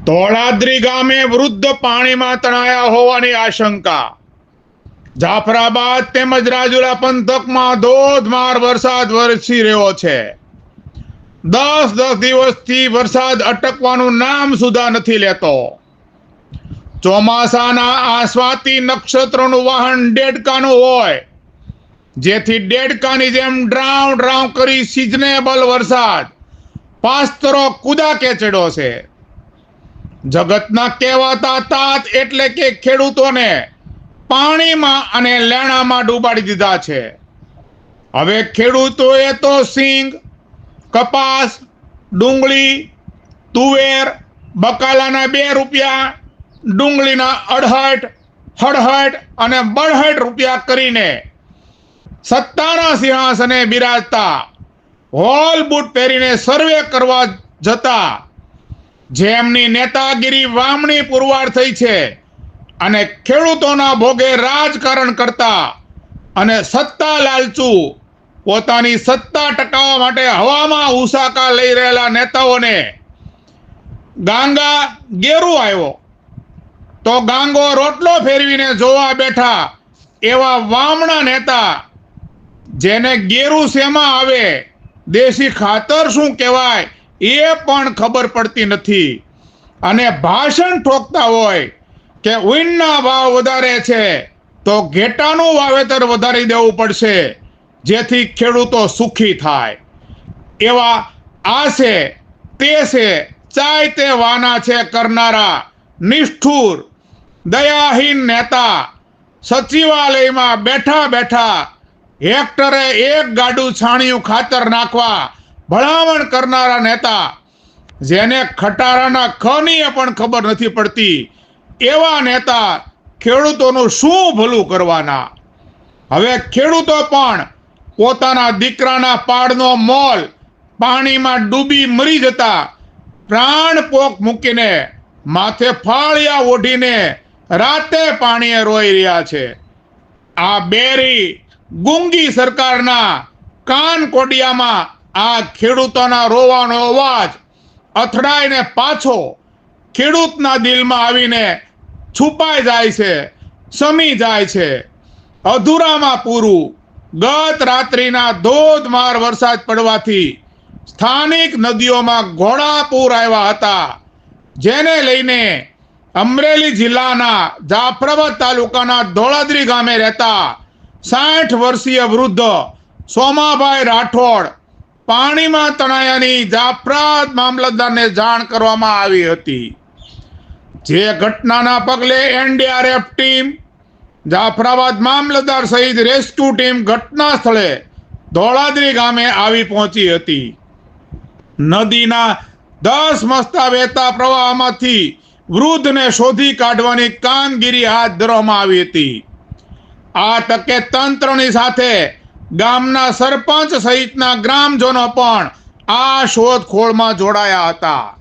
ધોળાદ્રી ગામે વૃદ્ધ પાણીમાં તણાયા હોવાની આશંકા। જાફરાબાદ તેમજ રાજુલા પંથકમાં ધોધમાર વરસાદ વરસી રહ્યો છે। 10 દિવસથી વરસાદ અટકવાનું નામ સુધા નથી લેતો। ચોમાસાના આ સ્વાતિ નક્ષત્રનું વાહન દેડકાનું હોય, જેથી દેડકાની જેમ ડ્રાઉં ડ્રાઉં કરી સિઝનેબલ વરસાદ પાસ્તરો કુદાકે ચડ્યો છે। જગતના કહેવાતા તાત એટલે કે ખેડૂતોને પાણીમાં અને લેણામાં ડૂબાડી દીધા છે। હવે ખેડૂતોએ તો સિંગ, કપાસ, ડુંગળી, તુવેર, બકાલાના 2 રૂપિયા, ડુંગળીના 68, 67 અને 62 રૂપિયા કરીને સત્તાના સિંહાસને બિરાજતા હોલ બૂટ પહેરીને સર્વે કરવા જતા જેમની નેતાગીરી વામણી પુરવાર થઈ છે અને ખેડૂતોના ભોગે રાજકારણ કરતા અને સત્તા લાલચુ પોતાની સત્તા ટકાવવા માટે હવામાં ઉસાકા લઈ રહેલા નેતાઓને ગાંગા ગેરુ આવ્યો તો ગાંગો રોટલો ફેરવીને જોવા બેઠા એવા વામણા નેતા, જેને ગેરુ શેમાં આવે, દેશી ખાતર શું કહેવાય એ પણ ખબર પડતી નથી અને ભાષણ ઠોકતા હોય કે ઉઈનના ભાવ વધારે છે તો ઘેટાનું વાવેતર વધારી દેવું પડશે જેથી ખેડૂતો સુખી થાય। એવા આ છે તે છે ચાય તે વાના છે કરનારા નિષ્ઠુર દયાહીન નેતા, સચિવાલયમાં બેઠા બેઠા હેક્ટરે 1 ગાડું છાણિયું ખાતર નાખવા ભલામણ કરનારા નેતા, જેને ખટારાના ખની પણ ખબર નથી પડતી એવા નેતા ખેડૂતોનું શું ભલું કરવાના। હવે ખેડૂતો પણ પોતાના દીકરાના પાડનો મોલ પાણીમાં ડૂબી મરી જતા પ્રાણ પોક મૂકીને માથે ફાળિયા ઓઢીને રાતે પાણીએ રોઈ રહ્યા છે। આ બેરી ગુંગી સરકારના કાન કોડિયામાં આ ખેડૂતોના રોવાનો અવાજ અથડાઈને પાછો ખેડૂતના દિલમાં આવીને છુપાઈ જાય છે, સમી જાય છે। અધૂરામાં પૂરું ગત રાત્રિના ધોધમાર વરસાદ પડવાથી સ્થાનિક નદીઓમાં ઘોડાપૂર આવ્યા હતા, જેને લઈને અમરેલી જિલ્લાના જાફરાબાદ તાલુકાના ધોળાદ્રી ગામે રહેતા 60 વર્ષીય વૃદ્ધ સોમાભાઈ રાઠોડ પાણીમાં તણાયાની જાફરાબાદ મામલતદારને જાણ કરવામાં આવી હતી। જે ઘટનાના પગલે NDRF ટીમ, જાફરાબાદ મામલતદાર સહિત રેસ્ક્યુ ટીમ ઘટના સ્થળે ધોળાદ્રી ગામે આવી પહોંચી હતી। નદીના 10 મસ્તા વહેતા પ્રવાહમાંથી વૃદ્ધને શોધી કાઢવાની કામગીરી હાથ ધરવામાં આવી હતી। આ તકે તંત્રની સાથે ગામના સરપંચ સહિતના ગ્રામજનો પણ આ શોધખોળમાં જોડાયા હતા।